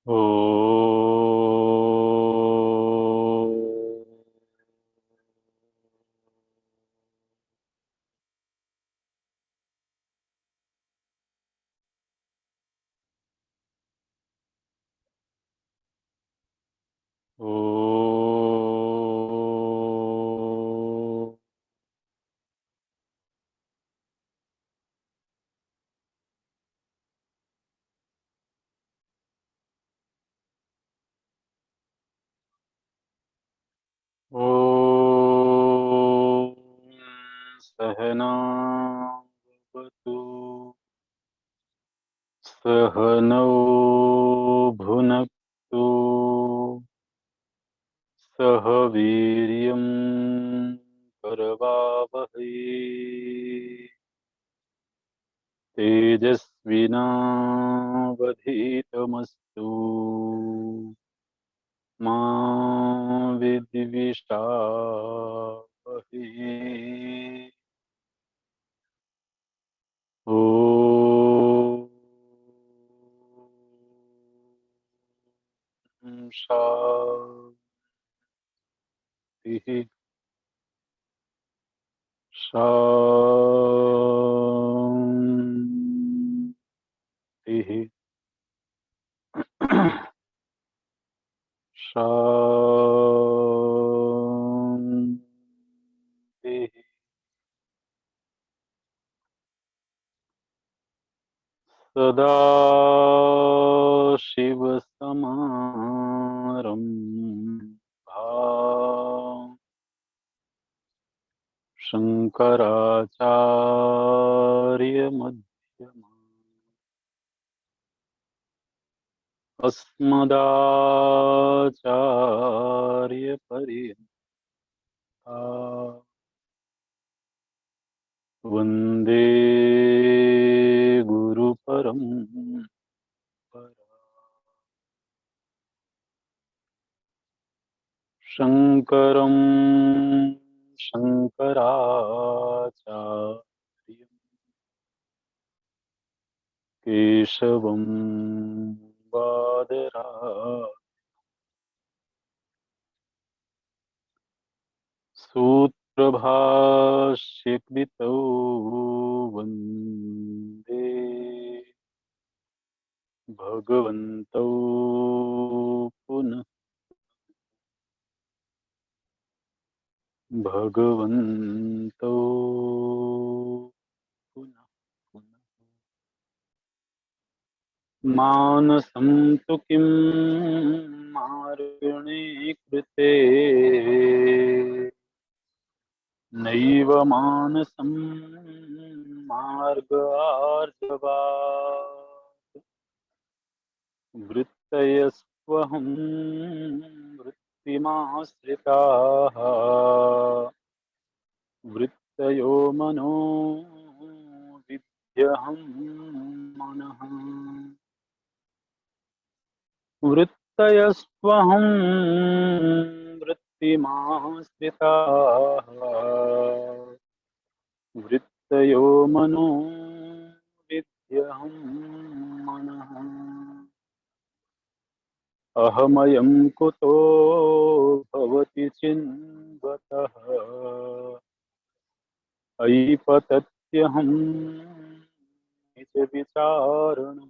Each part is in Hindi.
ओ ओ ओ सहना भवतु सहनौ भुनक्तु सह वीर्यं करवावहै तेजस्विनावधीतमस्तु मा विद्विषावहै। ओ शान्तिः शान्तिः शान्तिः। सदाशिवसमारम्भाम् शङ्कराचार्यमध्यमाम् अस्मदाचार्यपर्यन्ताम् वन्दे गुरुपरम्पराम्। शङ्करं शङ्कराचार्यं केशवं बादरायणं सूत्रभाष्यकृतौ वन्दे भगवन्तौ पुनः भगवन्तौ पुनः पुनः मानसं तु किं मारुणे कृते नैव मानसं मार्गार्जवा वृत्तयस्त्वहं वृत्तिमाश्रिताः वृत्तयो मनो विद्यहं मनः वृत्तयस्त्वहं वृत्तिमाश्रिताः वृत्तयो मनो विद्यहं मनः अहमयं कुतो भवति चिन्वतः ऐपतत्यहं निजविचारणम्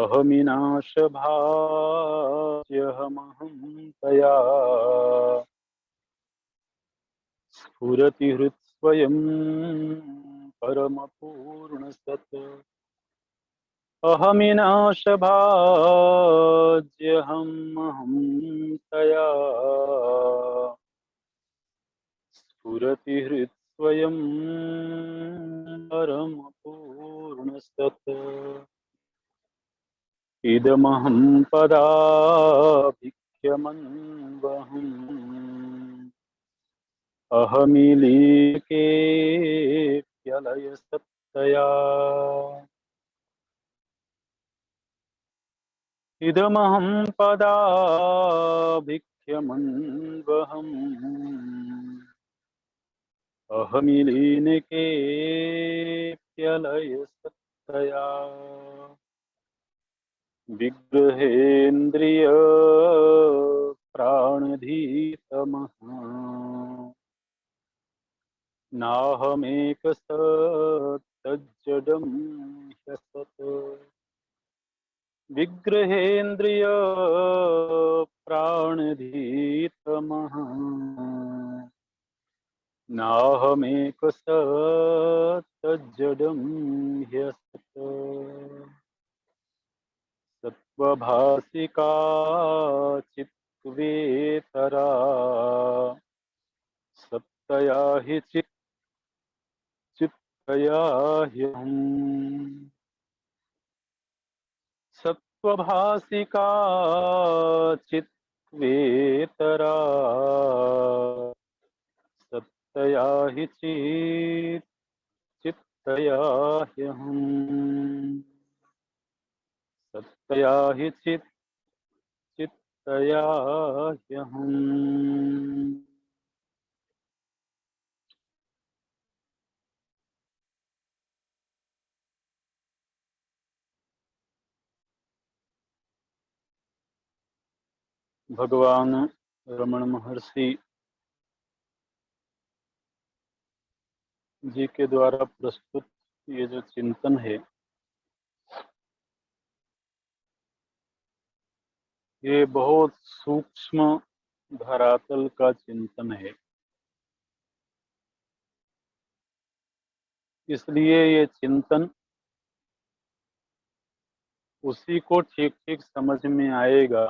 अहमिनाशभाज्यहमहं तया स्फुरति हृत्स्वयं परमपूर्णसत् अहमिनाशभाज्यहमहं तया स्फुरति हृत्स्वयं परमपूर्णसत् इदमहं पदाभिख्यमन्वहम् अहमिलीकेऽप्यलयसत्तया इदमहं पदाभिख्यमन्वहम् अहमिलीनकेऽप्यलयसत्तया विग्रहेन्द्रिय प्राणधीतमः नाहमेकसत्तज्जडं ह्यसत् विग्रहेन्द्रिय प्राणधीतमः नाहमेकसत्तज्जडं ह्यसत् सत्त्वभासिका चित्वेतरा सत्तया हि चित्तया ह्यहम् सत्त्वभासिका चित्वेतरा सत्तया हि चित्तया ह्यहम् सत्तया हि चित्तया ह्यहम्। भगवान रमण महर्षि जी के द्वारा प्रस्तुत ये जो चिंतन है, ये बहुत सूक्ष्म धरातल का चिंतन है। इसलिए ये चिंतन उसी को ठीक ठीक समझ में आएगा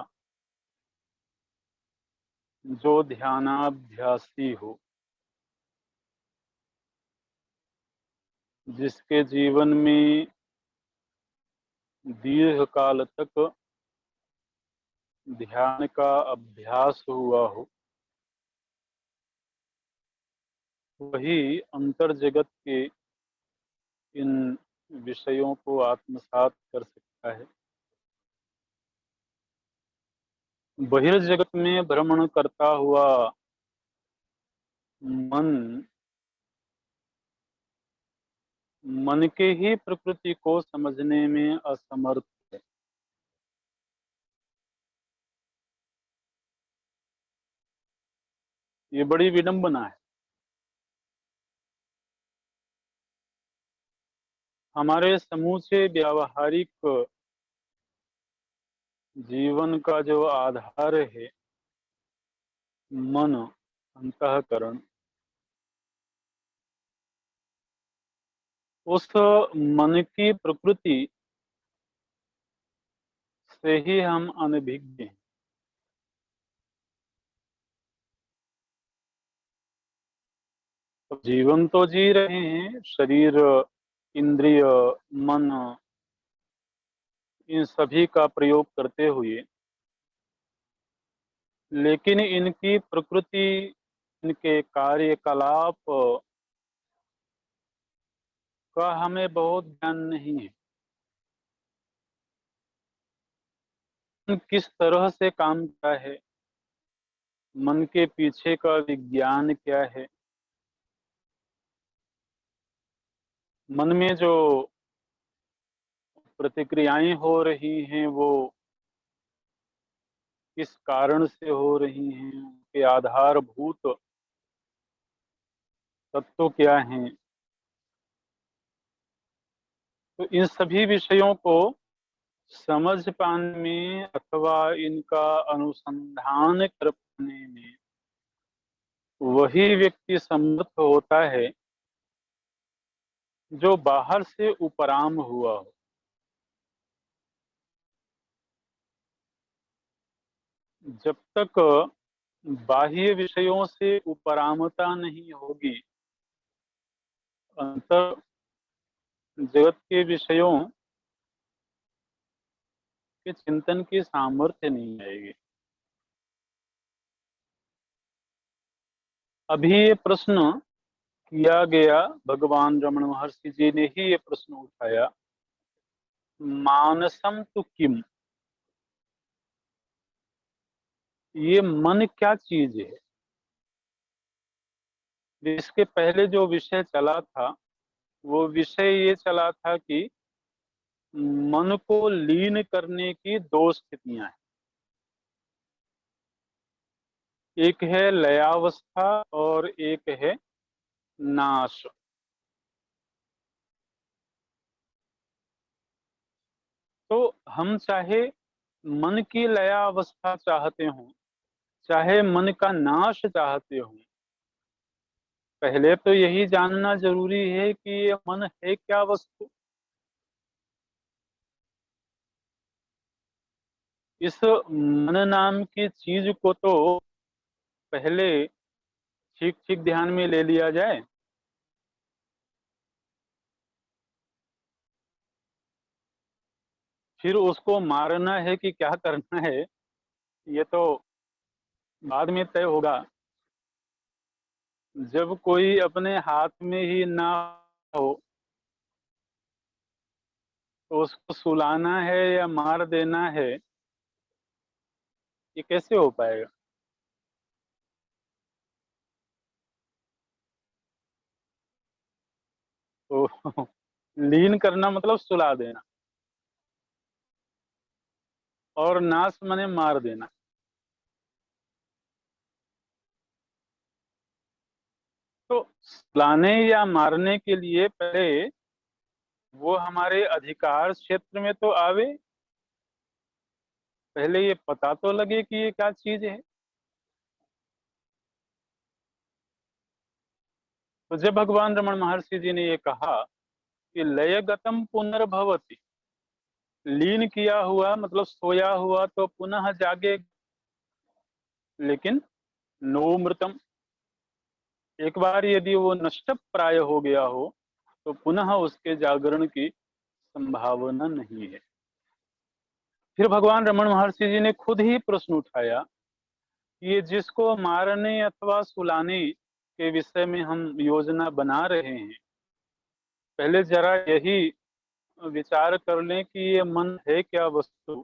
जो ध्यानाभ्यासी हो, जिसके जीवन में दीर्घ काल तक ध्यान का अभ्यास हुआ हो, वही अंतर जगत के इन विषयों को आत्मसात कर सकता है। बहिर्जगत में भ्रमण करता हुआ मन के ही प्रकृति को समझने में असमर्थ है। ये बड़ी विडंबना है। हमारे समूचे व्यावहारिक जीवन का जो आधार है, मन, अंतःकरण, उस मन की प्रकृति से ही हम अनभिज्ञ हैं। तो जीवन तो जी रहे हैं, शरीर, इंद्रिय, मन, इन सभी का प्रयोग करते हुए, लेकिन इनकी प्रकृति, इनके कार्यकलाप का हमें बहुत ज्ञान नहीं है। किस तरह से काम क्या है, मन के पीछे का विज्ञान क्या है, मन में जो प्रतिक्रियाएं हो रही हैं वो किस कारण से हो रही हैं, उनके आधारभूत तत्व क्या हैं, तो इन सभी विषयों को समझ पाने में अथवा इनका अनुसंधान कर पाने में वही व्यक्ति समर्थ होता है जो बाहर से उपराम हुआ हो। जब तक बाह्य विषयों से उपरामता नहीं होगी, अंतर जगत के विषयों के चिंतन की सामर्थ्य नहीं आएगी। अभी ये प्रश्न किया गया, भगवान रमण महर्षि जी ने ही ये प्रश्न उठाया, मानसम तु किम, ये मन क्या चीज है। इसके पहले जो विषय चला था वो विषय ये चला था कि मन को लीन करने की दो स्थितियां हैं। एक है लयावस्था और एक है नाश। तो हम चाहे मन की लयावस्था चाहते हों, चाहे मन का नाश चाहते हों, पहले तो यही जानना जरूरी है कि ये मन है क्या वस्तु। इस मन नाम की चीज को तो पहले ठीक ठीक ध्यान में ले लिया जाए। फिर उसको मारना है कि क्या करना है, ये तो बाद में तय होगा। जब कोई अपने हाथ में ही ना हो तो उसको सुलाना है या मार देना है, ये कैसे हो पाएगा? तो लीन करना मतलब सुला देना, और नाश मने मार देना। तो सुलाने या मारने के लिए पहले वो हमारे अधिकार क्षेत्र में तो आवे, पहले ये पता तो लगे कि ये क्या चीज है। तो जब भगवान रमन महर्षि जी ने ये कहा कि लयगतम पुनर्भवति, लीन किया हुआ मतलब सोया हुआ तो पुनः जागे, लेकिन नो मृतम, एक बार यदि वो नष्ट प्राय हो गया हो तो पुनः उसके जागरण की संभावना नहीं है। फिर भगवान रमन महर्षि जी ने खुद ही प्रश्न उठाया कि ये जिसको मारने अथवा सुलाने के विषय में हम योजना बना रहे हैं, पहले जरा यही विचार कर लें कि ये मन है क्या वस्तु।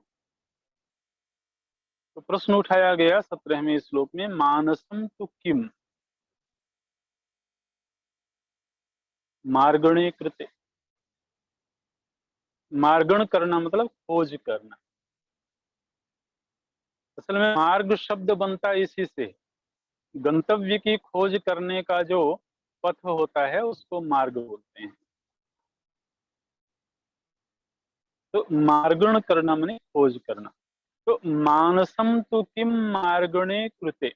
तो प्रश्न उठाया गया 17वें श्लोक में, मानसम तु किम मार्गणे कृते। मार्गण करना मतलब खोज करना। असल में मार्ग शब्द बनता इसी से, गंतव्य की खोज करने का जो पथ होता है उसको मार्ग बोलते हैं। तो मार्गण करना माने खोज करना। तो मानसम तो किम मार्गणे कृते,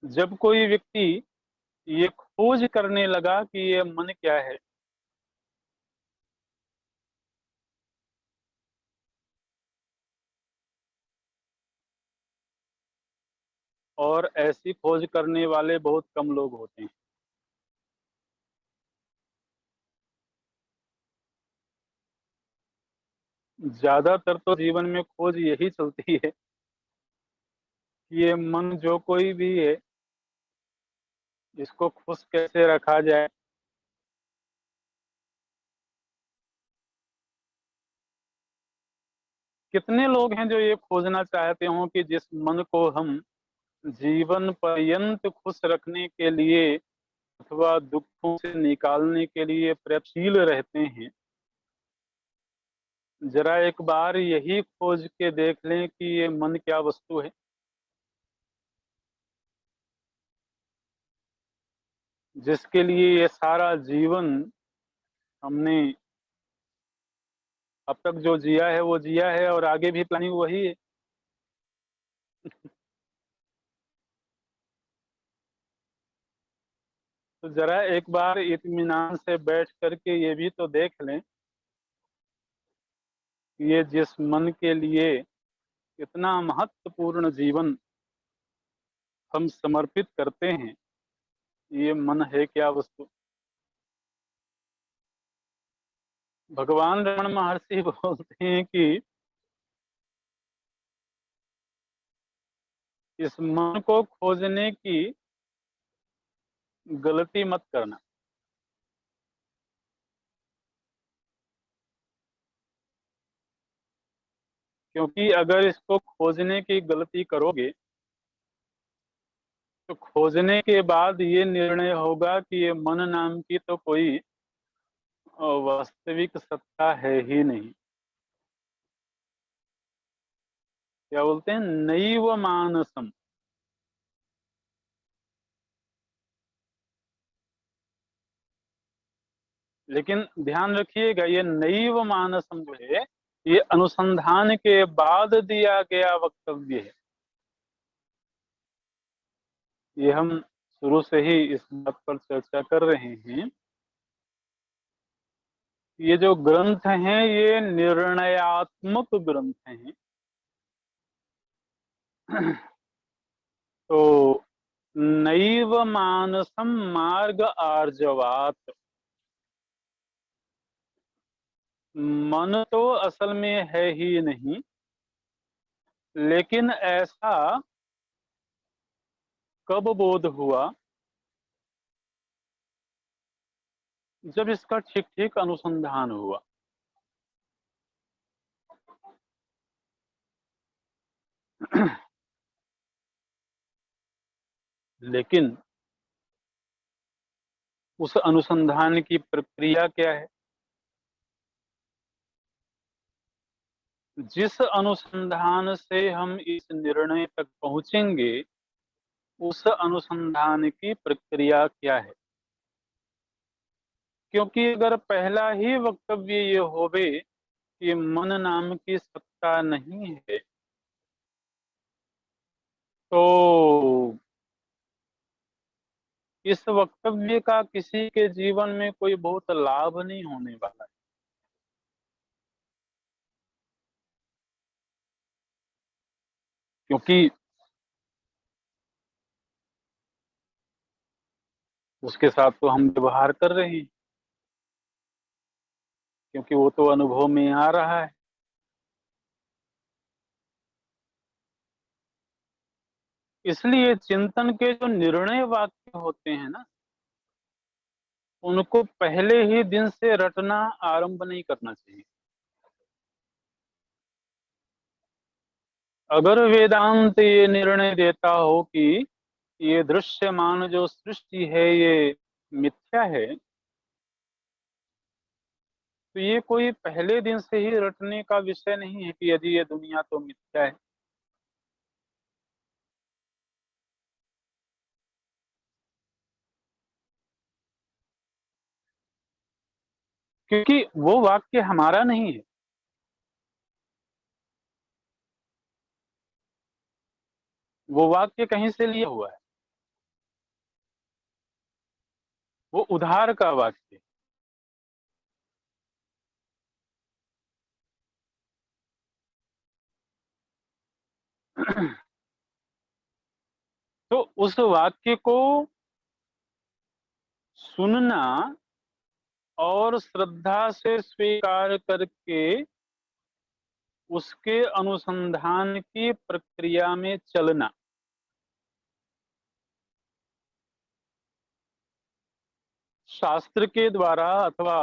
जब कोई व्यक्ति ये खोज करने लगा कि ये मन क्या है, और ऐसी खोज करने वाले बहुत कम लोग होते हैं। ज्यादातर तो जीवन में खोज यही चलती है कि ये मन जो कोई भी है, इसको खुश कैसे रखा जाए। कितने लोग हैं जो ये खोजना चाहते हो कि जिस मन को हम जीवन पर्यंत खुश रखने के लिए अथवा दुखों से निकालने के लिए प्रयत्नशील रहते हैं, जरा एक बार यही खोज के देख लें कि ये मन क्या वस्तु है। जिसके लिए ये सारा जीवन हमने अब तक जो जिया है वो जिया है, और आगे भी प्लानिंग वही है। तो जरा एक बार इत्मीनान से बैठ करके ये भी तो देख लें कि ये जिस मन के लिए इतना महत्वपूर्ण जीवन हम समर्पित करते हैं, ये मन है क्या वस्तु। भगवान रमन महर्षि बोलते हैं कि इस मन को खोजने की गलती मत करना, क्योंकि अगर इसको खोजने की गलती करोगे तो खोजने के बाद ये निर्णय होगा कि ये मन नाम की तो कोई वास्तविक सत्ता है ही नहीं। क्या बोलते हैं? नैव मानसम। लेकिन ध्यान रखिएगा, ये नैव मानसम जो है, ये अनुसंधान के बाद दिया गया वक्तव्य है। ये हम शुरू से ही इस बात पर चर्चा कर रहे हैं। ये जो ग्रंथ हैं ये निर्णयात्मक ग्रंथ हैं। तो नैव मानसम मार्ग आर्जवात, मन तो असल में है ही नहीं, लेकिन ऐसा कब बोध हुआ? जब इसका ठीक ठीक अनुसंधान हुआ। लेकिन उस अनुसंधान की प्रक्रिया क्या है? जिस अनुसंधान से हम इस निर्णय तक पहुंचेंगे, उस अनुसंधान की प्रक्रिया क्या है? क्योंकि अगर पहला ही वक्तव्य ये होवे कि मन नाम की सत्ता नहीं है, तो इस वक्तव्य का किसी के जीवन में कोई बहुत लाभ नहीं होने वाला है। क्योंकि उसके साथ तो हम व्यवहार कर रहे हैं, क्योंकि वो तो अनुभव में आ रहा है। इसलिए चिंतन के जो निर्णय वाक्य होते हैं ना, उनको पहले ही दिन से रटना आरंभ नहीं करना चाहिए। अगर वेदांत ये निर्णय देता हो कि ये दृश्यमान जो सृष्टि है ये मिथ्या है, तो ये कोई पहले दिन से ही रटने का विषय नहीं है कि यदि ये दुनिया तो मिथ्या है। क्योंकि वो वाक्य हमारा नहीं है। वो वाक्य कहीं से लिया हुआ है। वो उधार का वाक्य है। तो उस वाक्य को सुनना और श्रद्धा से स्वीकार करके उसके अनुसंधान की प्रक्रिया में चलना, शास्त्र के द्वारा अथवा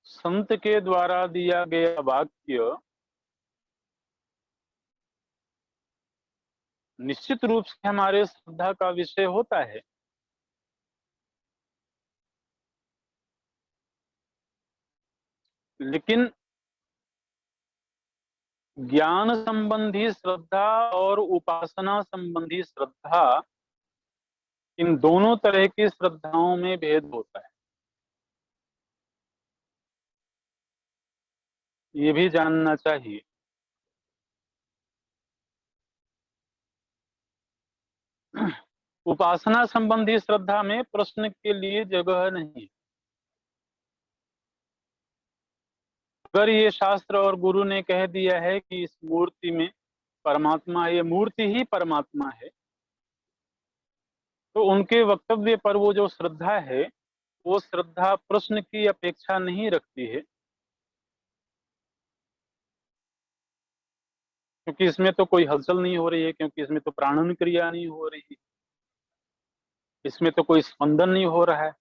संत के द्वारा दिया गया वाक्य निश्चित रूप से हमारे श्रद्धा का विषय होता है। लेकिन ज्ञान संबंधी श्रद्धा और उपासना संबंधी श्रद्धा, इन दोनों तरह की श्रद्धाओं में भेद होता है। ये भी जानना चाहिए। उपासना संबंधी श्रद्धा में प्रश्न के लिए जगह नहीं। अगर ये शास्त्र और गुरु ने कह दिया है कि इस मूर्ति में परमात्मा है, ये मूर्ति ही परमात्मा है, तो उनके वक्तव्य पर वो जो श्रद्धा है, वो श्रद्धा प्रश्न की अपेक्षा नहीं रखती है। क्योंकि इसमें तो कोई हलचल नहीं हो रही है, क्योंकि इसमें तो प्राणन क्रिया नहीं हो रही, इसमें तो कोई स्पंदन नहीं हो रहा है,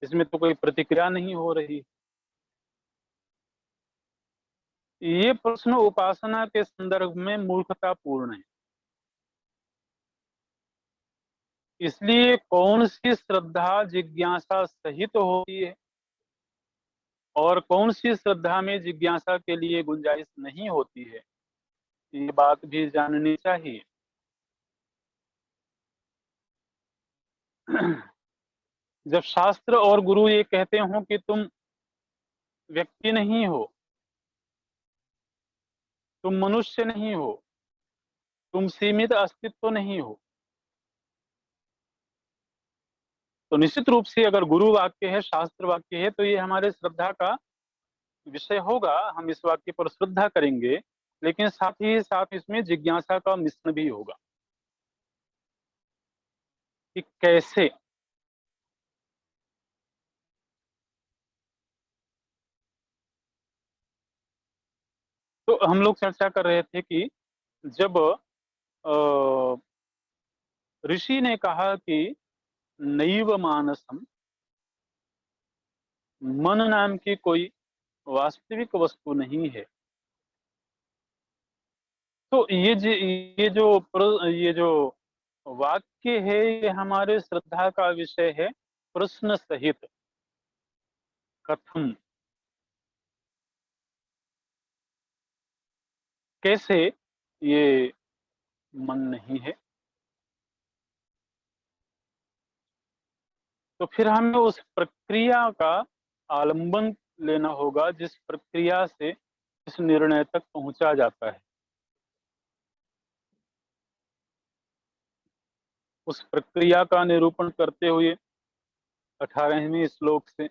इसमें तो कोई प्रतिक्रिया नहीं हो रही। ये प्रश्न उपासना के संदर्भ में मूर्खतापूर्ण है। इसलिए कौन सी श्रद्धा जिज्ञासा सहित होती है, और कौन सी श्रद्धा में जिज्ञासा के लिए गुंजाइश नहीं होती है, ये बात भी जाननी चाहिए। जब शास्त्र और गुरु ये कहते हो कि तुम व्यक्ति नहीं हो, तुम मनुष्य नहीं हो, तुम सीमित अस्तित्व नहीं हो, तो निश्चित रूप से अगर गुरु वाक्य है, शास्त्र वाक्य है, तो ये हमारे श्रद्धा का विषय होगा। हम इस वाक्य पर श्रद्धा करेंगे, लेकिन साथ ही साथ इसमें जिज्ञासा का मिश्रण भी होगा कि कैसे। तो हम लोग चर्चा कर रहे थे कि जब ऋषि ने कहा कि नैव मानसम, मन नाम की कोई वास्तविक वस्तु नहीं है, तो ये जो वाक्य है, ये हमारे श्रद्धा का विषय है प्रश्न सहित। कथम, कैसे ये मन नहीं है। तो फिर हमें उस प्रक्रिया का आलंबन लेना होगा जिस प्रक्रिया से इस निर्णय तक पहुंचा जाता है। उस प्रक्रिया का निरूपण करते हुए 18वें श्लोक से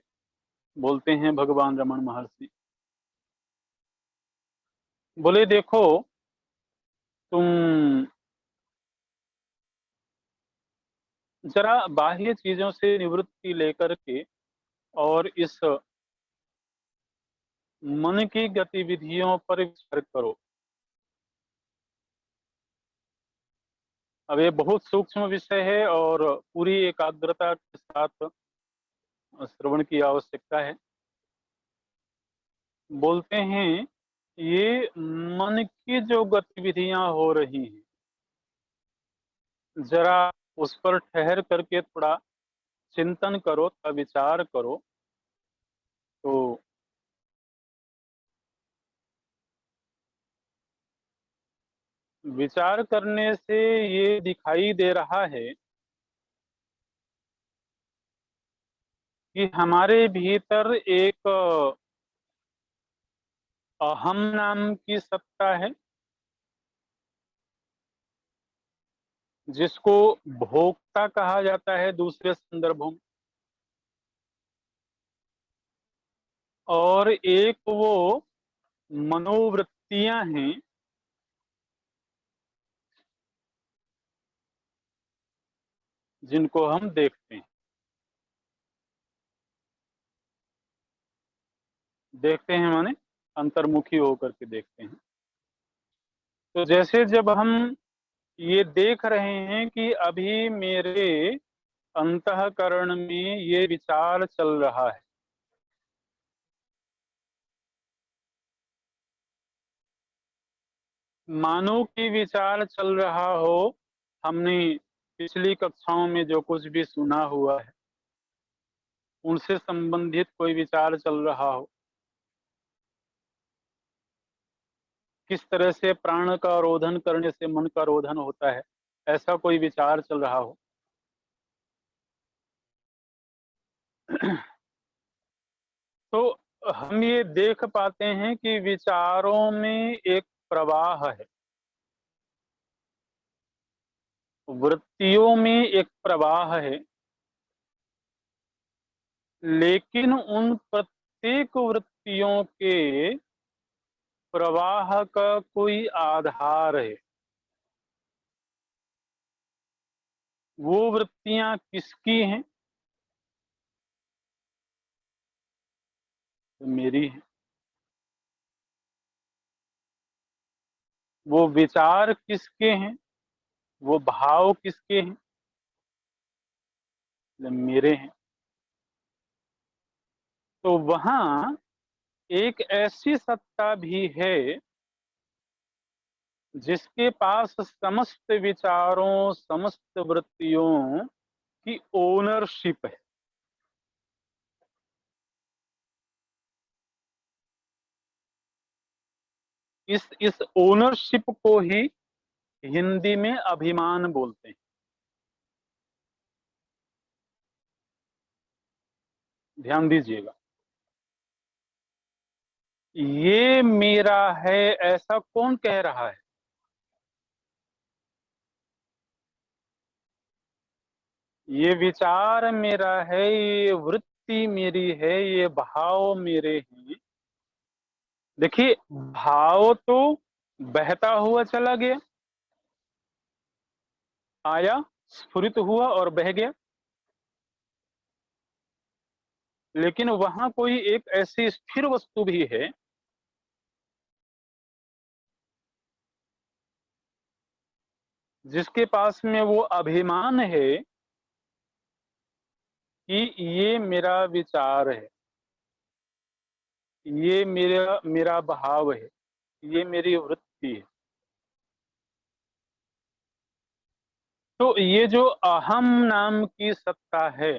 बोलते हैं भगवान रमण महर्षि, बोले देखो, तुम जरा बाह्य चीजों से निवृत्ति लेकर के और इस मन की गतिविधियों पर विचार करो। अब ये बहुत सूक्ष्म विषय है और पूरी एकाग्रता के साथ श्रवण की आवश्यकता है। बोलते हैं ये मन की जो गतिविधियां हो रही हैं, जरा उस पर ठहर करके थोड़ा चिंतन करो, थोड़ा विचार करो, तो विचार करने से ये दिखाई दे रहा है कि हमारे भीतर एक अहम नाम की सत्ता है, जिसको भोक्ता कहा जाता है दूसरे संदर्भों में, और एक वो मनोवृत्तियां हैं जिनको हम देखते हैं। देखते हैं माने अंतर्मुखी होकर के देखते हैं। तो जैसे जब हम ये देख रहे हैं कि अभी मेरे अंतःकरण में ये विचार चल रहा है, मानो कि विचार चल रहा हो, हमने पिछली कक्षाओं में जो कुछ भी सुना हुआ है उनसे संबंधित कोई विचार चल रहा हो, किस तरह से प्राण का रोधन करने से मन का रोधन होता है, ऐसा कोई विचार चल रहा हो। तो हम ये देख पाते हैं कि विचारों में एक प्रवाह है, वृत्तियों में एक प्रवाह है, लेकिन उन प्रत्येक वृत्तियों के प्रवाह का कोई आधार है। वो वृत्तियां किसकी हैं? तो मेरी है। वो विचार किसके हैं? वो भाव किसके हैं? तो मेरे हैं। तो वहां एक ऐसी सत्ता भी है जिसके पास समस्त विचारों, समस्त वृत्तियों की ओनरशिप है। इस ओनरशिप को ही हिंदी में अभिमान बोलते हैं। ध्यान दीजिएगा, ये मेरा है ऐसा कौन कह रहा है? ये विचार मेरा है, ये वृत्ति मेरी है, ये भाव मेरे हैं। देखिए, भाव तो बहता हुआ चला गया, आया, स्फुरित हुआ और बह गया, लेकिन वहां कोई एक ऐसी स्थिर वस्तु भी है जिसके पास में वो अभिमान है कि ये मेरा विचार है, ये मेरा मेरा भाव है, ये मेरी वृत्ति है। तो ये जो अहम नाम की सत्ता है,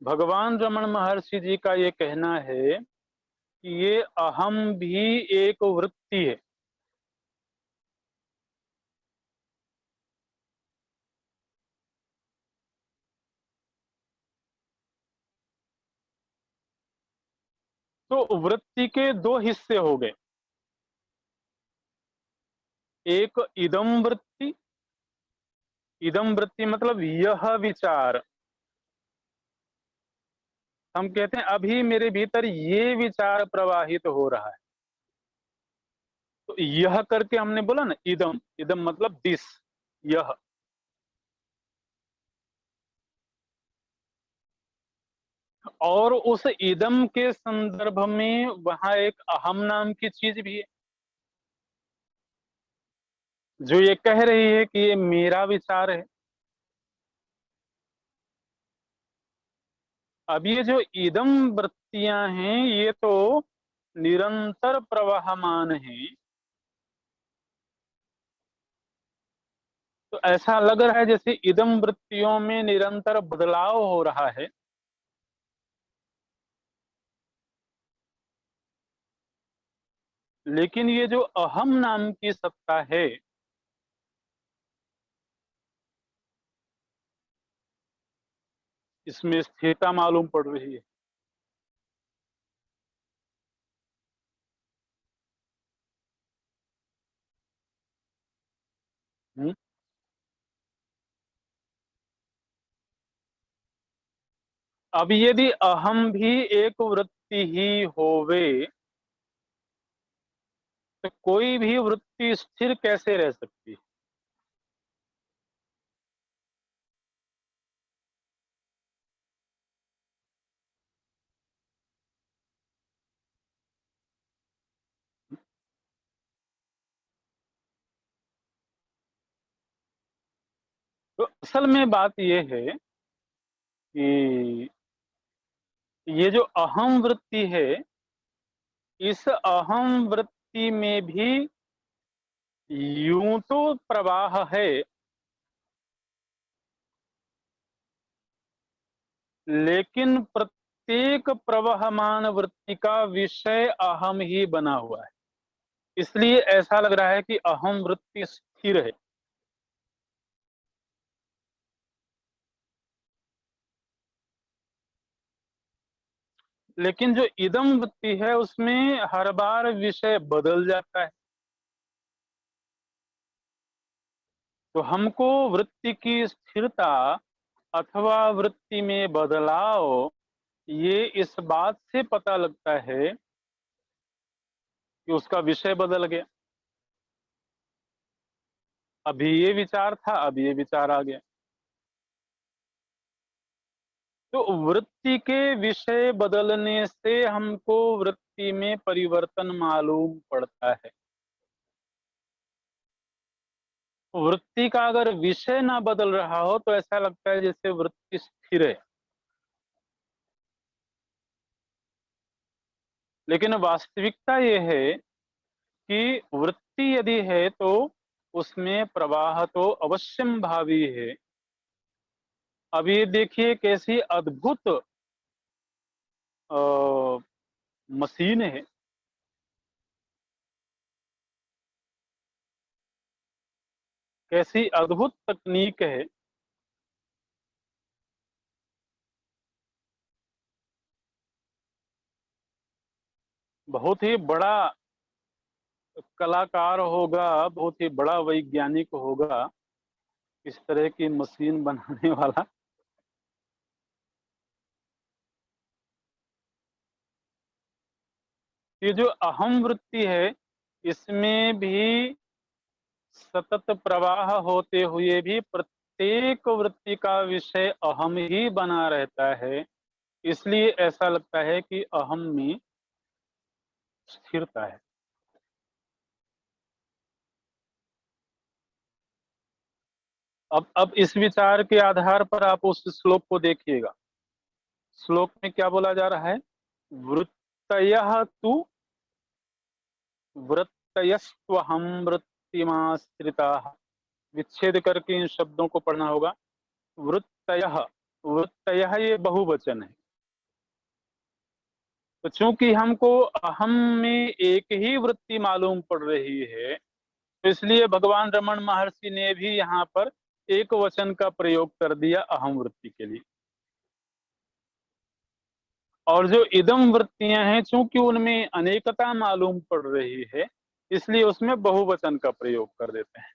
भगवान रमण महर्षि जी का ये कहना है कि ये अहम भी एक वृत्ति है। तो वृत्ति के दो हिस्से हो गए, एक इदम वृत्ति, इदम वृत्ति मतलब यह विचार। हम कहते हैं अभी मेरे भीतर ये विचार प्रवाहित हो रहा है, तो यह करके हमने बोला ना, इदम, इदम मतलब दिस, यह। और उस इदम के संदर्भ में वहां एक अहम नाम की चीज भी है, जो ये कह रही है कि ये मेरा विचार है। अब ये जो इदम वृत्तियां हैं, ये तो निरंतर प्रवाहमान हैं। तो ऐसा लग रहा है जैसे इदम वृत्तियों में निरंतर बदलाव हो रहा है, लेकिन ये जो अहम नाम की सत्ता है, इसमें स्थिरता मालूम पड़ रही है। हम्म? अब यदि अहम भी एक वृत्ति ही होवे, तो कोई भी वृत्ति स्थिर कैसे रह सकती है? तो असल में बात यह है कि ये जो अहम वृत्ति है, इस अहम वृत्ति में भी यूं तो प्रवाह है, लेकिन प्रत्येक प्रवहमान वृत्ति का विषय अहम ही बना हुआ है। इसलिए ऐसा लग रहा है कि अहम वृत्ति स्थिर है। लेकिन जो इदम वृत्ति है, उसमें हर बार विषय बदल जाता है। तो हमको वृत्ति की स्थिरता अथवा वृत्ति में बदलाव, ये इस बात से पता लगता है कि उसका विषय बदल गया। अभी ये विचार था, अब ये विचार आ गया। तो वृत्ति के विषय बदलने से हमको वृत्ति में परिवर्तन मालूम पड़ता है। वृत्ति का अगर विषय ना बदल रहा हो तो ऐसा लगता है जैसे वृत्ति स्थिर है। लेकिन वास्तविकता ये है कि वृत्ति यदि है तो उसमें प्रवाह तो अवश्यम भावी है। अब ये देखिए कैसी अद्भुत मशीन है। कैसी अद्भुत तकनीक है। बहुत ही बड़ा कलाकार होगा, बहुत ही बड़ा वैज्ञानिक होगा इस तरह की मशीन बनाने वाला। ये जो अहम वृत्ति है, इसमें भी सतत प्रवाह होते हुए भी प्रत्येक वृत्ति का विषय अहम ही बना रहता है। इसलिए ऐसा लगता है कि अहम में स्थिरता है। अब इस विचार के आधार पर आप उस श्लोक को देखिएगा। श्लोक में क्या बोला जा रहा है? वृत्तयः तु वृत्तयस्त्वहं वृत्तिमाश्रिताः। विच्छेद करके इन शब्दों को पढ़ना होगा। वृत्तयः, वृत्तयः ये बहुवचन है। तो चूंकि हमको अहम में एक ही वृत्ति मालूम पड़ रही है, तो इसलिए भगवान रमण महर्षि ने भी यहाँ पर एक वचन का प्रयोग कर दिया अहम वृत्ति के लिए। और जो इदम वृत्तियां हैं, चूंकि उनमें अनेकता मालूम पड़ रही है, इसलिए उसमें बहुवचन का प्रयोग कर देते हैं।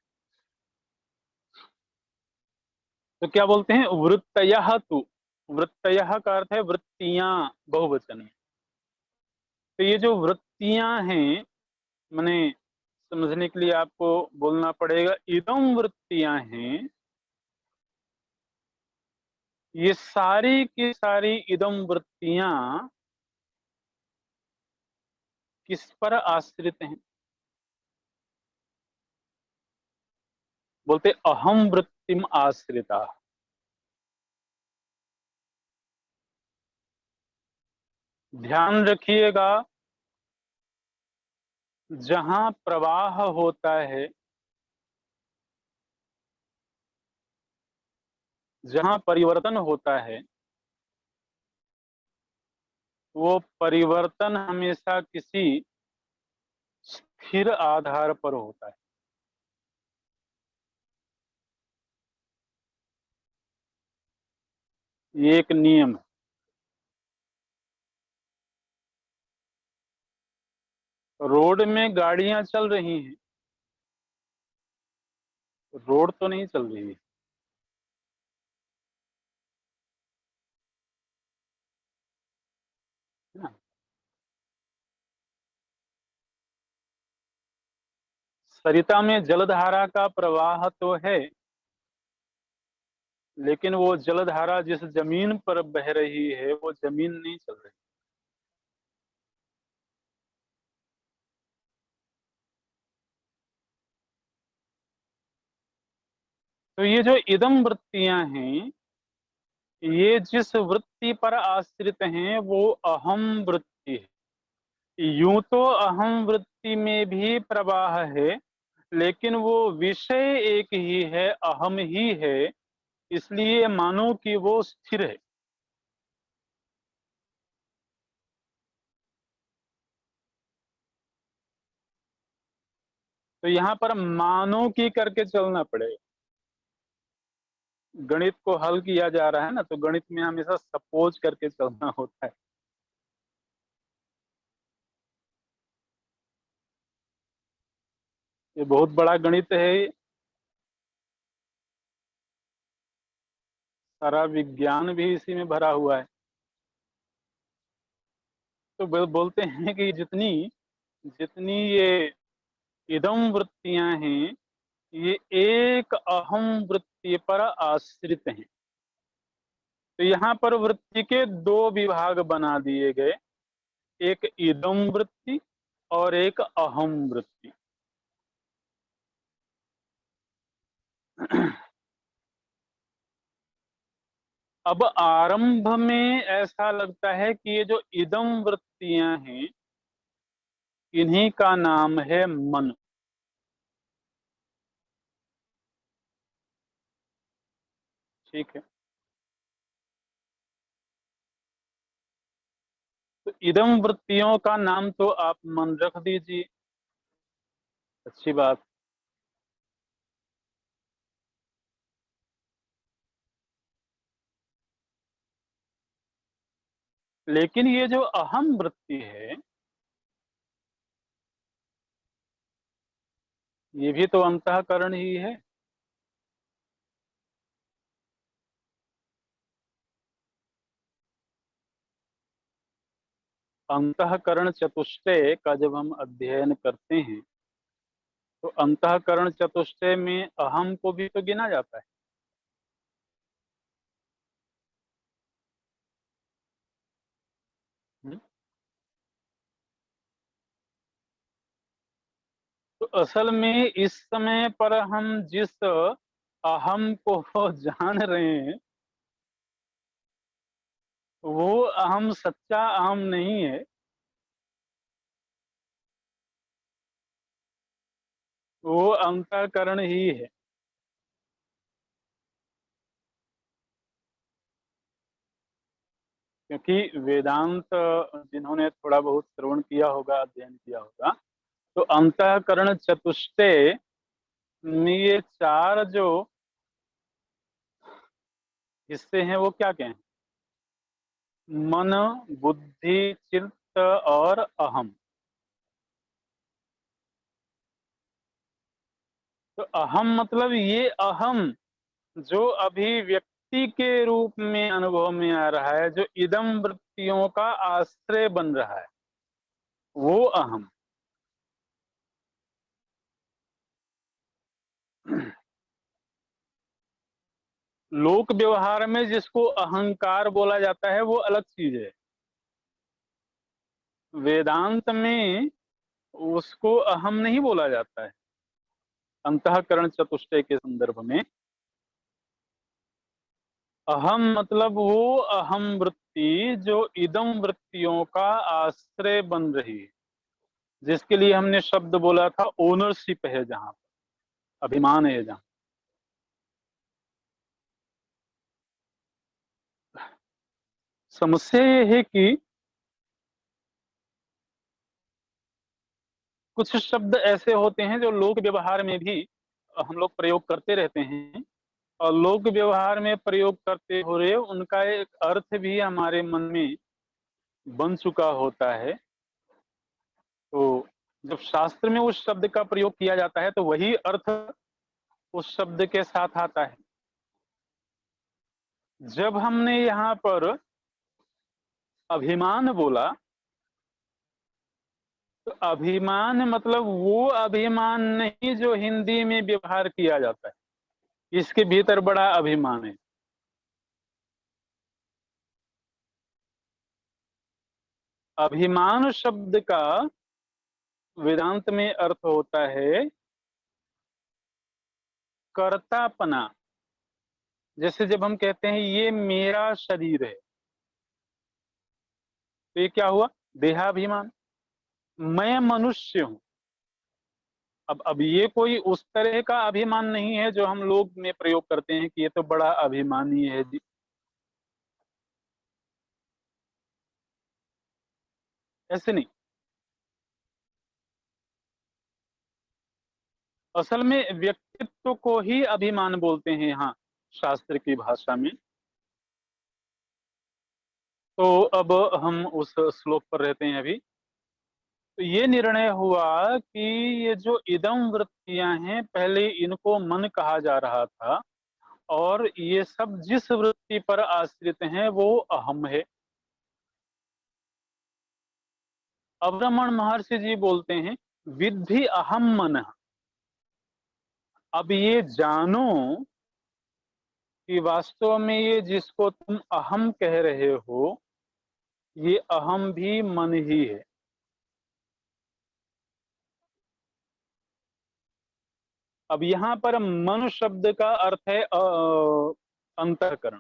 तो क्या बोलते हैं? वृत्तयः तु, वृत्तयः का अर्थ है वृत्तियां, बहुवचन में। तो ये जो वृत्तियां हैं, माने समझने के लिए आपको बोलना पड़ेगा इदम वृत्तियां हैं, ये सारी की सारी इदम वृत्तियां किस पर आश्रित हैं? बोलते अहम वृत्तिम आश्रिता। ध्यान रखिएगा, जहां प्रवाह होता है, जहां परिवर्तन होता है, वो परिवर्तन हमेशा किसी स्थिर आधार पर होता है। ये एक नियम है। रोड में गाड़ियां चल रही हैं, रोड तो नहीं चल रही है ना। सरिता में जलधारा का प्रवाह तो है, लेकिन वो जलधारा जिस जमीन पर बह रही है, वो जमीन नहीं चल रही। तो ये जो इदम वृत्तियां हैं, ये जिस वृत्ति पर आश्रित हैं, वो अहम वृत्ति है। यूं तो अहम वृत्ति में भी प्रवाह है, लेकिन वो विषय एक ही है, अहम ही है। इसलिए मानो कि वो स्थिर है। तो यहाँ पर मानो की करके चलना पड़ेगा। गणित को हल किया जा रहा है ना, तो गणित में हमेशा सपोज करके चलना होता है। ये बहुत बड़ा गणित है, सारा विज्ञान भी इसी में भरा हुआ है। तो बोलते हैं कि जितनी जितनी ये इदम वृत्तियां हैं, ये एक अहम वृत्ति पर आश्रित हैं। तो यहाँ पर वृत्ति के दो विभाग बना दिए गए, एक इदम वृत्ति और एक अहम वृत्ति। अब आरंभ में ऐसा लगता है कि ये जो इदम वृत्तियां हैं, इन्हीं का नाम है मन। ठीक है। तो इदम वृत्तियों का नाम तो आप मन रख दीजिए। अच्छी बात। लेकिन ये जो अहम वृत्ति है, ये भी तो अंतःकरण ही है। अंतःकरण चतुष्टय का जब हम अध्ययन करते हैं तो अंतःकरण चतुष्टय में अहम को भी तो गिना जाता है। हम्म? तो असल में इस समय पर हम जिस अहम को जान रहे हैं, वो अहम सच्चा अहम नहीं है, वो अंतःकरण ही है। क्योंकि वेदांत जिन्होंने थोड़ा बहुत श्रवण किया होगा, अध्ययन किया होगा, तो अंतःकरण चतुष्टय में ये चार जो हिस्से हैं वो क्या क्या हैं? मन, बुद्धि, चित्त और अहम। तो अहम मतलब ये अहम जो अभी व्यक्ति के रूप में अनुभव में आ रहा है, जो इदम वृत्तियों का आश्रय बन रहा है, वो अहम। लोक व्यवहार में जिसको अहंकार बोला जाता है वो अलग चीज है। वेदांत में उसको अहम नहीं बोला जाता है। अंतःकरण चतुष्टय के संदर्भ में अहम मतलब वो अहम वृत्ति जो इदम वृत्तियों का आश्रय बन रही है, जिसके लिए हमने शब्द बोला था ओनरशिप है, जहां अभिमान है। जहां समस्या ये है कि कुछ शब्द ऐसे होते हैं जो लोक व्यवहार में भी हम लोग प्रयोग करते रहते हैं, और लोक व्यवहार में प्रयोग करते हुए उनका एक अर्थ भी हमारे मन में बन चुका होता है। तो जब शास्त्र में उस शब्द का प्रयोग किया जाता है तो वही अर्थ उस शब्द के साथ आता है। जब हमने यहाँ पर अभिमान बोला, तो अभिमान मतलब वो अभिमान नहीं जो हिंदी में व्यवहार किया जाता है, इसके भीतर बड़ा अभिमान है। अभिमान शब्द का वेदांत में अर्थ होता है कर्तापना। जैसे जब हम कहते हैं ये मेरा शरीर है, तो ये क्या हुआ? देहाभिमान। मैं मनुष्य हूं। अब ये कोई उस तरह का अभिमान नहीं है जो हम लोग में प्रयोग करते हैं कि ये तो बड़ा अभिमानी है जी। ऐसे नहीं। असल में व्यक्तित्व को ही अभिमान बोलते हैं यहाँ शास्त्र की भाषा में। तो अब हम उस श्लोक पर रहते हैं अभी। तो ये निर्णय हुआ कि ये जो इदम वृत्तियां हैं, पहले इनको मन कहा जा रहा था, और ये सब जिस वृत्ति पर आश्रित हैं वो अहम है। अब रमण महर्षि जी बोलते हैं विद्धि अहम मन। अब ये जानो कि वास्तव में ये जिसको तुम अहम कह रहे हो, ये अहम भी मन ही है। अब यहाँ पर मन शब्द का अर्थ है अंतःकरण।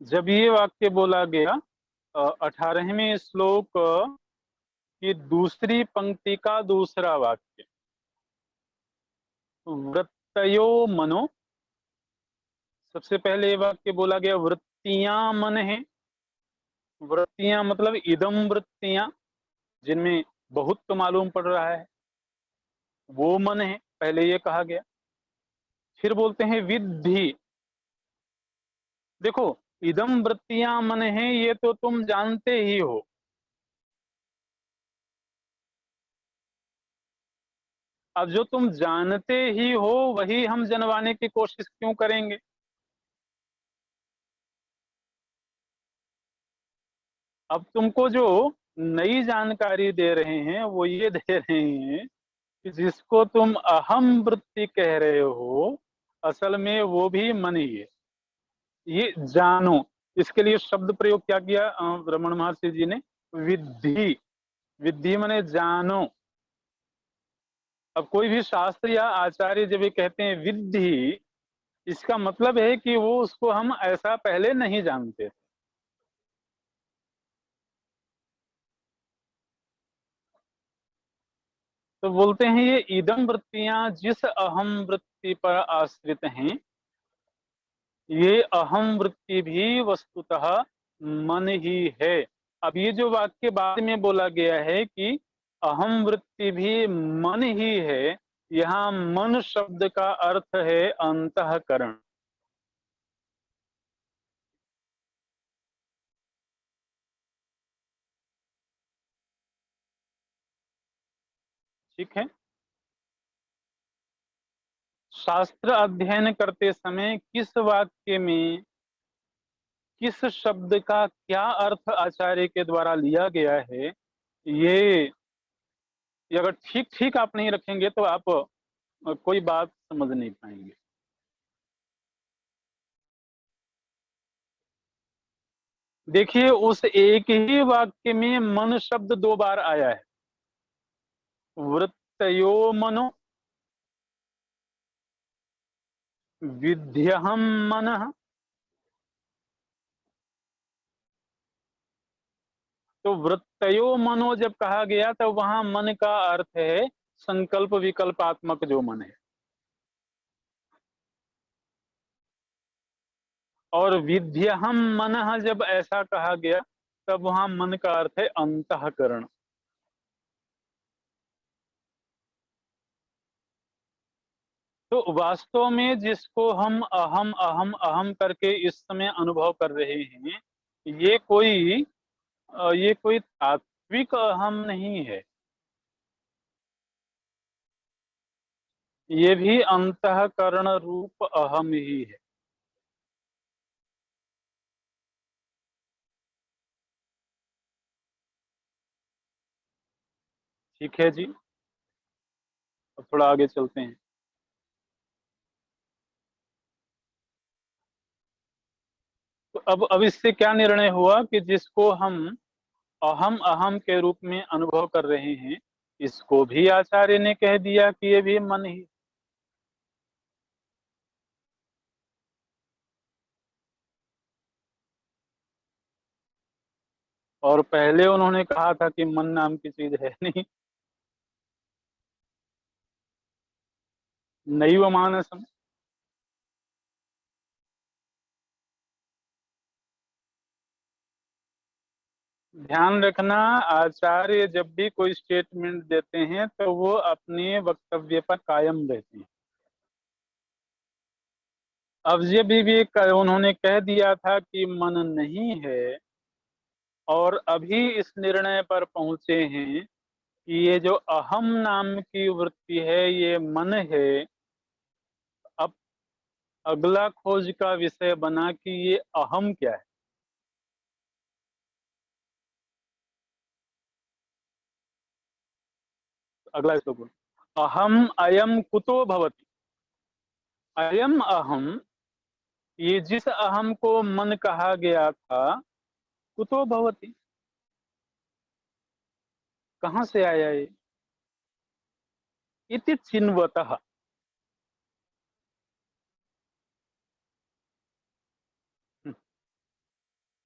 जब ये वाक्य बोला गया 18वें श्लोक की दूसरी पंक्ति का दूसरा वाक्य, वृत्तयो मनो, सबसे पहले ये वाक्य बोला गया वृत्तियां मन है। वृत्तियां मतलब इदम वृत्तियां, जिनमें बहुत तो मालूम पड़ रहा है, वो मन है, पहले ये कहा गया। फिर बोलते हैं विद्धि, देखो, इदम वृत्तियां मन है, ये तो तुम जानते ही हो। अब जो तुम जानते ही हो वही हम जनवाने की कोशिश क्यों करेंगे? अब तुमको जो नई जानकारी दे रहे हैं वो ये दे रहे हैं कि जिसको तुम अहम वृत्ति कह रहे हो, असल में वो भी मन ही है। ये जानो, इसके लिए शब्द प्रयोग क्या किया रमण महर्षि जी ने? विद्धि। विद्धि माने जानो। अब कोई भी शास्त्र या आचार्य जब ये कहते हैं विद्धि, इसका मतलब है कि वो उसको हम ऐसा पहले नहीं जानते। तो बोलते हैं ये इदम वृत्तियां जिस अहम वृत्ति पर आश्रित हैं, ये अहम वृत्ति भी वस्तुतः मन ही है। अब ये जो वाक्य बाद में बोला गया है कि अहम वृत्ति भी मन ही है, यहाँ मन शब्द का अर्थ है अंतःकरण। ठीक है। शास्त्र अध्ययन करते समय किस वाक्य में किस शब्द का क्या अर्थ आचार्य के द्वारा लिया गया है, ये अगर ठीक ठीक आप नहीं रखेंगे तो आप कोई बात समझ नहीं पाएंगे। देखिए, उस एक ही वाक्य में मन शब्द 2 बार आया है। वृत्तयो मनो, विध्यहम मनः। तो वृत्तयो मनो जब कहा गया तो वहां मन का अर्थ है संकल्प विकल्पात्मक जो मन है। और विध्यहम मनः जब ऐसा कहा गया तब वहां मन का अर्थ है अंतःकरण। तो वास्तव में जिसको हम अहम अहम अहम करके इस समय अनुभव कर रहे हैं, ये कोई ये कोई तात्विक अहम नहीं है, ये भी अंतःकरण रूप अहम ही है। ठीक है जी। अब थोड़ा आगे चलते हैं। तो अब इससे क्या निर्णय हुआ कि जिसको हम अहम अहम के रूप में अनुभव कर रहे हैं, इसको भी आचार्य ने कह दिया कि ये भी मन ही। और पहले उन्होंने कहा था कि मन नाम की चीज है नहीं। नैव मानसम। ध्यान रखना, आचार्य जब भी कोई स्टेटमेंट देते हैं तो वो अपने वक्तव्य पर कायम रहते हैं। अब ये भी उन्होंने कह दिया था कि मन नहीं है, और अभी इस निर्णय पर पहुंचे हैं कि ये जो अहम नाम की वृत्ति है ये मन है। अब अगला खोज का विषय बना कि ये अहम क्या है। अगला श्लोक बोलो। अहम अयम कुतो भवति। अयम अहम, ये जिस अहम को मन कहा गया था, कुतो भवति, कहाँ से आया ये? इति चिन्वतः।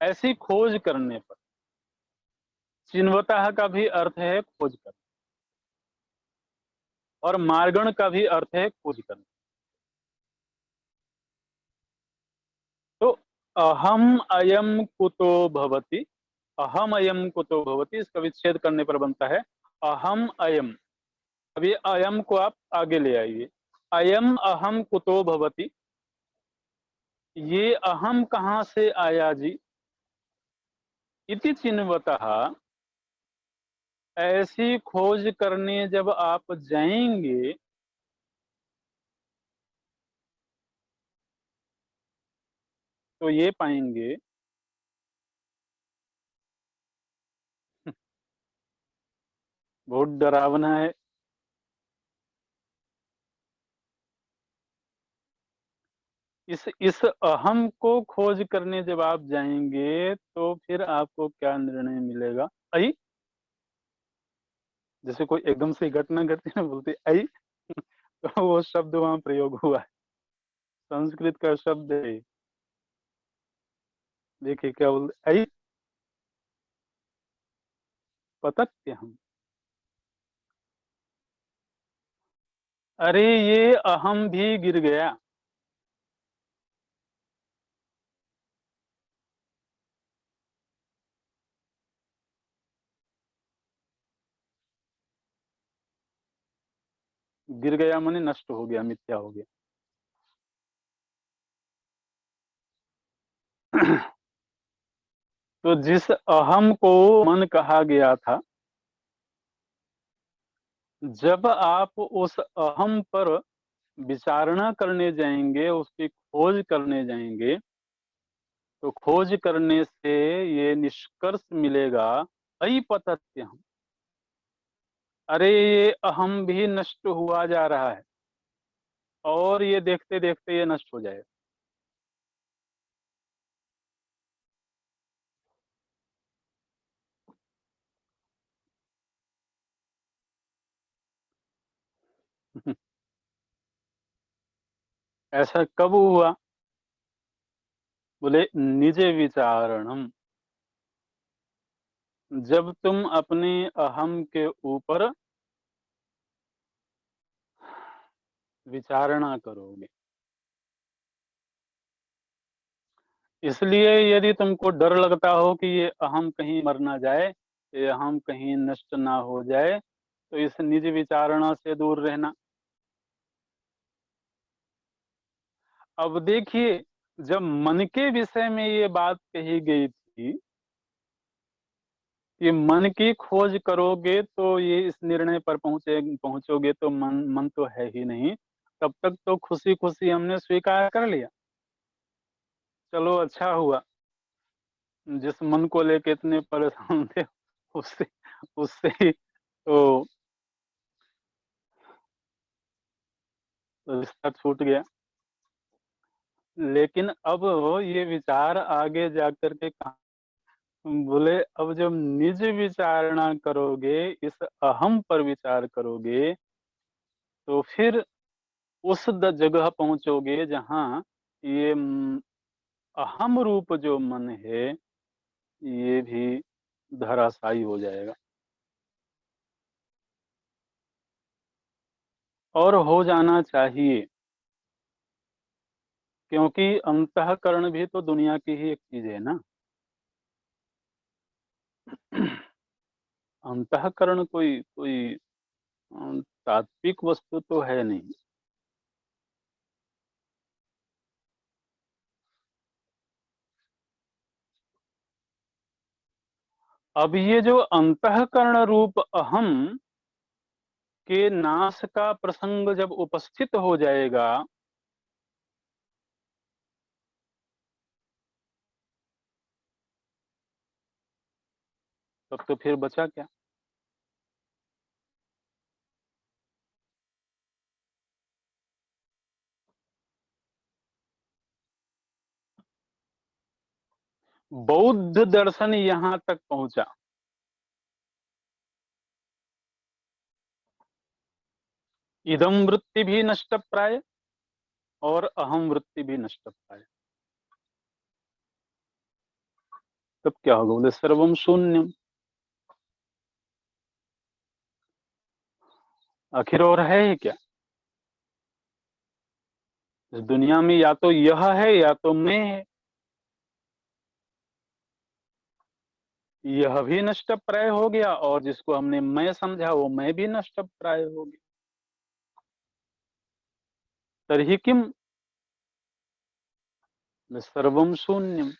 ऐसी खोज करने पर। चिन्वतः का भी अर्थ है खोज करना, और मार्गण का भी अर्थ है खोज करना। तो अहम अयम कुतो भवति, अहम अयम कुतो भवति, इसका विच्छेद करने पर बनता है अहम अयम। अब ये अयम को आप आगे ले आइए। अयम अहम कुतो भवति, ये अहम कहाँ से आया जी? इति चिन्वतः, ऐसी खोज करने जब आप जाएंगे तो ये पाएंगे बहुत डरावना है। इस अहम को खोज करने जब आप जाएंगे तो फिर आपको क्या निर्णय मिलेगा? आई, जैसे कोई एकदम से घटना घटती है ना, बोलते आई तो वो शब्द वहां प्रयोग हुआ है, संस्कृत का शब्द है। देखिए क्या बोलते, आई पतत्य हम। अरे ये अहम भी गिर गया। गिर गया माने नष्ट हो गया, मिथ्या हो गया। तो जिस अहम को मन कहा गया था, जब आप उस अहम पर विचारणा करने जाएंगे, उसकी खोज करने जाएंगे, तो खोज करने से ये निष्कर्ष मिलेगा, अई पतत्य हम, अरे ये अहम भी नष्ट हुआ जा रहा है और ये देखते देखते ये नष्ट हो जाएगा। ऐसा कब हुआ? बोले निज विचारणम, जब तुम अपने अहम के ऊपर विचारणा करोगे। इसलिए यदि तुमको डर लगता हो कि ये अहम कहीं मर ना जाए, ये अहम कहीं नष्ट ना हो जाए, तो इस निज विचारणा से दूर रहना। अब देखिए, जब मन के विषय में ये बात कही गई थी कि मन की खोज करोगे तो ये इस निर्णय पर पहुंचोगे, तो मन मन तो है ही नहीं, तब तक तो खुशी खुशी हमने स्वीकार कर लिया। चलो अच्छा हुआ, जिस मन को लेके इतने परेशान थे उससे उससे ही तो रिश्ता छूट गया। लेकिन अब ये विचार आगे जाकर के कहा, बोले अब जब निज विचारणा करोगे, इस अहम पर विचार करोगे, तो फिर उस जगह पहुंचोगे जहां ये अहम रूप जो मन है ये भी धराशायी हो जाएगा। और हो जाना चाहिए, क्योंकि अंतःकरण भी तो दुनिया की ही एक चीज है ना। अंतःकरण कोई कोई तात्विक वस्तु तो है नहीं। अब ये जो अंतःकरण रूप अहम के नाश का प्रसंग जब उपस्थित हो जाएगा, तब तो फिर बचा क्या? बौद्ध दर्शन यहां तक पहुंचा। इदम वृत्ति भी नष्ट प्राय और अहम वृत्ति भी नष्ट प्राय। तब क्या होगा? बोले सर्वम शून्यम। आखिर और है ही क्या इस दुनिया में? या तो यह है या तो मैं है। यह भी नष्ट प्राय हो गया और जिसको हमने मैं समझा वो मैं भी नष्ट प्राय हो गया। तरही किम, सर्वम शून्यम।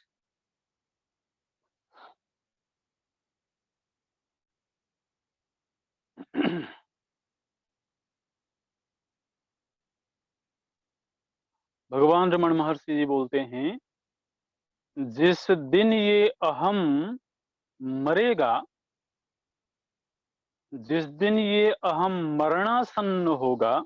भगवान रमण महर्षि जी बोलते हैं, जिस दिन ये अहम मरेगा, जिस दिन ये अहम मरणासन्न होगा,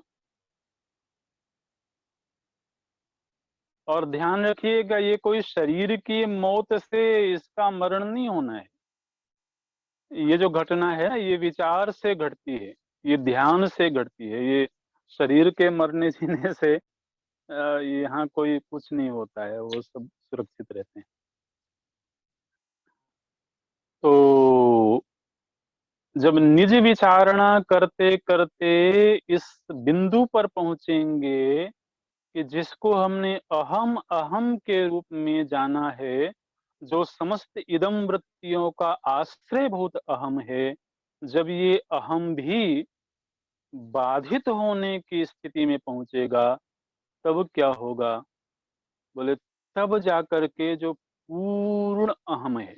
और ध्यान रखिएगा ये कोई शरीर की मौत से इसका मरण नहीं होना है। ये जो घटना है ना, ये विचार से घटती है, ये ध्यान से घटती है। ये शरीर के मरने जीने से यहाँ कोई कुछ नहीं होता है, वो सब सुरक्षित रहते हैं। तो जब निज विचारणा करते करते इस बिंदु पर पहुंचेंगे कि जिसको हमने अहम अहम के रूप में जाना है, जो समस्त इदम वृत्तियों का आश्रयभूत अहम है, जब ये अहम भी बाधित होने की स्थिति में पहुंचेगा, तब क्या होगा? बोले तब जाकर के जो पूर्ण अहम है,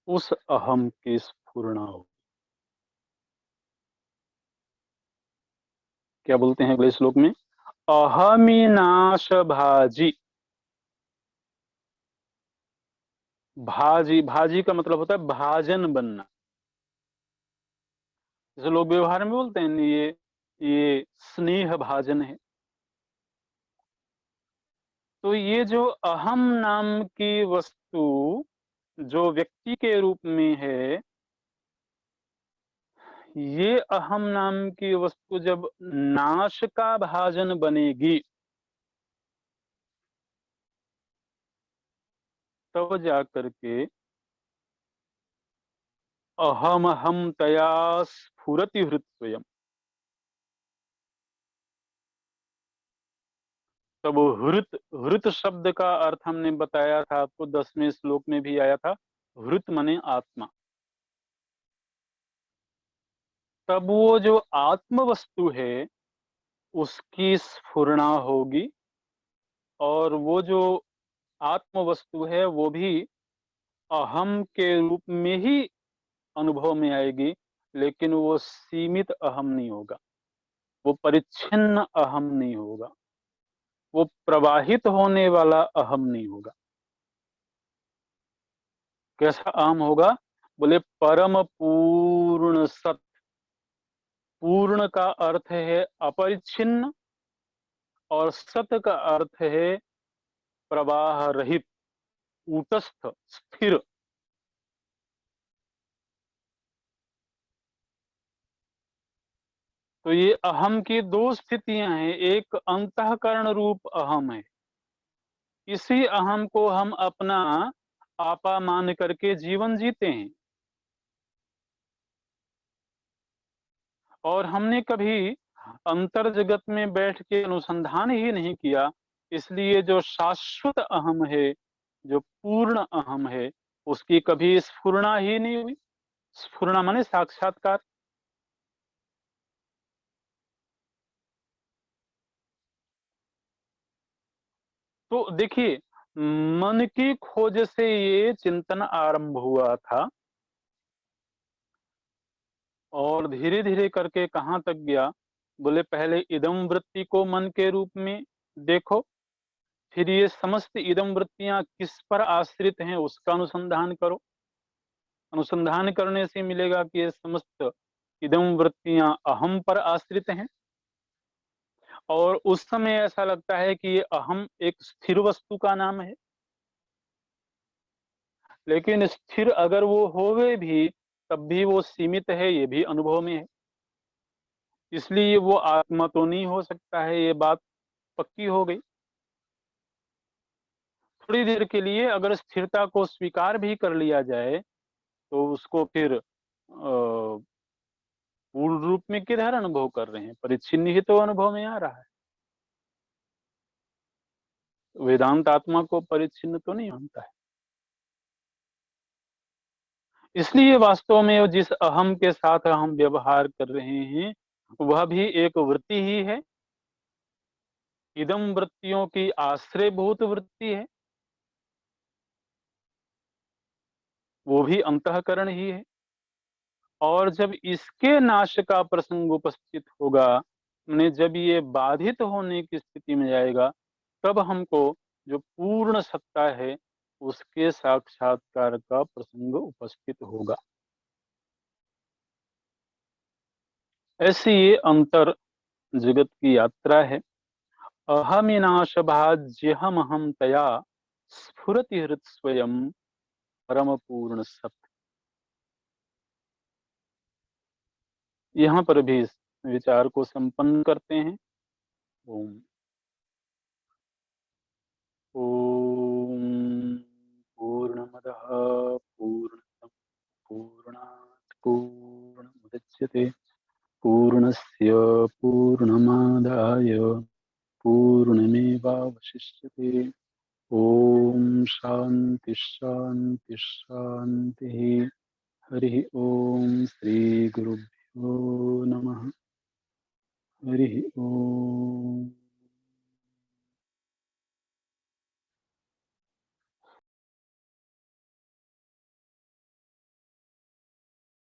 उस अहम की स्फुरना हो। क्या बोलते हैं अगले श्लोक में? अहमिनाश भाजी। भाजी, भाजी का मतलब होता है भाजन बनना। जैसे लोग व्यवहार में बोलते हैं, ये स्नेह भाजन है। तो ये जो अहम नाम की वस्तु जो व्यक्ति के रूप में है, ये अहम नाम की वस्तु जब नाश का भाजन बनेगी, तब जाकर के अहम हम तया स्फुरति हृत स्वयं। तब हृत, हृत शब्द का अर्थ हमने बताया था आपको, 10वें श्लोक में भी आया था। हृत मने आत्मा। तब वो जो आत्म वस्तु है उसकी स्फुरना होगी, और वो जो आत्म वस्तु है वो भी अहम के रूप में ही अनुभव में आएगी, लेकिन वो सीमित अहम नहीं होगा, वो परिच्छिन्न अहम नहीं होगा, वो प्रवाहित होने वाला अहम नहीं होगा। कैसा अहम होगा? बोले परम पूर्ण सत। पूर्ण का अर्थ है अपरिच्छिन्न, और सत का अर्थ है प्रवाह रहित, कूटस्थ, स्थिर। तो ये अहम की दो स्थितियां हैं। एक अंतःकरण रूप अहम है, इसी अहम को हम अपना आपा मान करके जीवन जीते हैं, और हमने कभी अंतर जगत में बैठ के अनुसंधान ही नहीं किया। इसलिए जो शाश्वत अहम है, जो पूर्ण अहम है, उसकी कभी स्फुरना ही नहीं हुई। स्फुरना माने साक्षात्कार। तो देखिए, मन की खोज से ये चिंतन आरंभ हुआ था, और धीरे धीरे करके कहाँ तक गया? बोले पहले इदम वृत्ति को मन के रूप में देखो, फिर ये समस्त इदम वृत्तियां किस पर आश्रित हैं उसका अनुसंधान करो। अनुसंधान करने से मिलेगा कि ये समस्त इदम वृत्तियां अहम पर आश्रित हैं, और उस समय ऐसा लगता है कि ये अहम एक स्थिर वस्तु का नाम है। लेकिन स्थिर अगर वो होवे भी, तब भी वो सीमित है, ये भी अनुभव में है। इसलिए वो आत्मा तो नहीं हो सकता है, ये बात पक्की हो गई। थोड़ी देर के लिए अगर स्थिरता को स्वीकार भी कर लिया जाए, तो उसको फिर पूर्ण रूप में किधर अनुभव कर रहे हैं? परिच्छिन्न ही तो अनुभव में आ रहा है। वेदांत आत्मा को परिच्छिन्न तो नहीं मानता है। इसलिए वास्तव में जिस अहम के साथ हम व्यवहार कर रहे हैं, वह भी एक वृत्ति ही है। इदम वृत्तियों की आश्रयभूत वृत्ति है, वो भी अंतःकरण ही है। और जब इसके नाश का प्रसंग उपस्थित होगा, माने जब ये बाधित होने की स्थिति में जाएगा, तब हमको जो पूर्ण सत्ता है उसके साक्षात्कार का प्रसंग उपस्थित होगा। ऐसी ये अंतर जगत की यात्रा है। अहमिनाशभाज्यहम हम तया स्फुरति हृत स्वयं परम पूर्ण सत्य। यहाँ पर भी इस विचार को संपन्न करते हैं। ओम। ओम पूर्णमदः पूर्णमिदं पूर्णात् पूर्णमुदच्यते पूर्णस्य पूर्णमादाय पूर्णमेवावशिष्यते। ओम शांति शांति शांति। हरि ओम श्री गुरुभ्यो नमः। हरि ओम।